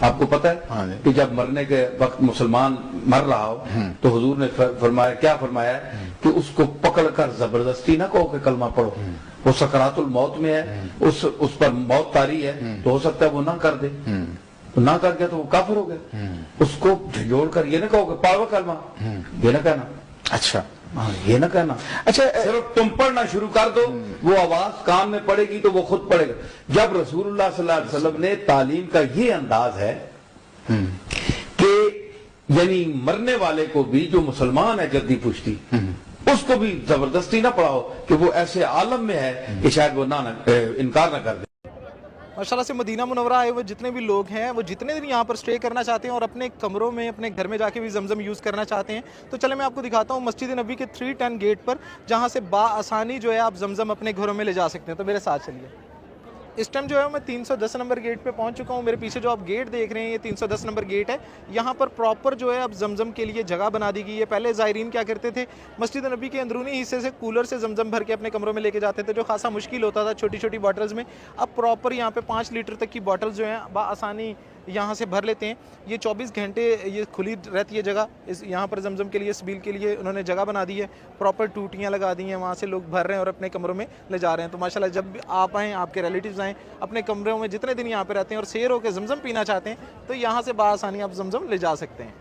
आपको पता है हाँ कि जब मरने के वक्त मुसलमान मर रहा हो तो हुजूर ने फरमाया, क्या फरमाया कि उसको पकड़कर जबरदस्ती ना कहो कि कलमा पढ़ो, वो सकरातुल मौत में है, उस पर मौत तारी है, तो हो सकता है वो ना कर दे, तो ना कर गया तो वो काफिर हो गया। उसको झंझोड़ कर ये ना कहो कि पढ़ो कलमा, ये ना कहना। अच्छा, हाँ, ये ना कहना। अच्छा, सिर्फ तुम पढ़ना शुरू कर दो, वो आवाज कान में पड़ेगी तो वो खुद पढ़ेगा। जब रसूलुल्लाह सल्लल्लाहु अलैहि वसल्लम ने तालीम का ये अंदाज है कि यानी मरने वाले को भी, जो मुसलमान है जल्दी पुश्ती, उसको भी जबरदस्ती ना पढ़ाओ कि वो ऐसे आलम में है कि शायद वो इनकार ना कर दे। माशाल्लाह से मदीना मुनव्वरा आए हुए जितने भी लोग हैं वो जितने दिन यहाँ पर स्टे करना चाहते हैं और अपने कमरों में, अपने घर में जाके भी जमजम यूज़ करना चाहते हैं, तो चले मैं आपको दिखाता हूँ मस्जिद नबी के 310 गेट पर, जहाँ से बाआसानी जो है आप जमजम अपने घरों में ले जा सकते हैं। तो मेरे साथ चलिए। इस टाइम जो है मैं 310 नंबर गेट पे पहुंच चुका हूं। मेरे पीछे जो आप गेट देख रहे हैं ये 310 नंबर गेट है। यहाँ पर प्रॉपर जो है अब जमजम के लिए जगह बना दी गई है। पहले ज़ायरीन क्या करते थे, मस्जिद नबी के अंदरूनी हिस्से से कूलर से जमजम भर के अपने कमरों में लेके जाते थे, जो खासा मुश्किल होता था छोटी छोटी बॉटल्स में। अब प्रॉपर यहाँ पे 5 लीटर तक की बॉटल्स जो हैं बआसानी यहाँ से भर लेते हैं। ये 24 घंटे ये खुली रहती है जगह। इस यहाँ पर जमजम के लिए, सबील के लिए उन्होंने जगह बना दी है, प्रॉपर टूटियाँ लगा दी हैं, वहाँ से लोग भर रहे हैं और अपने कमरों में ले जा रहे हैं। तो माशाल्लाह जब भी आप आएँ, आपके रिलेटिव्स आएँ, अपने कमरों में जितने दिन यहाँ पे रहते हैं और सैर होकर जमजम पीना चाहते हैं, तो यहाँ से बआसानी आप जमजम ले जा सकते हैं।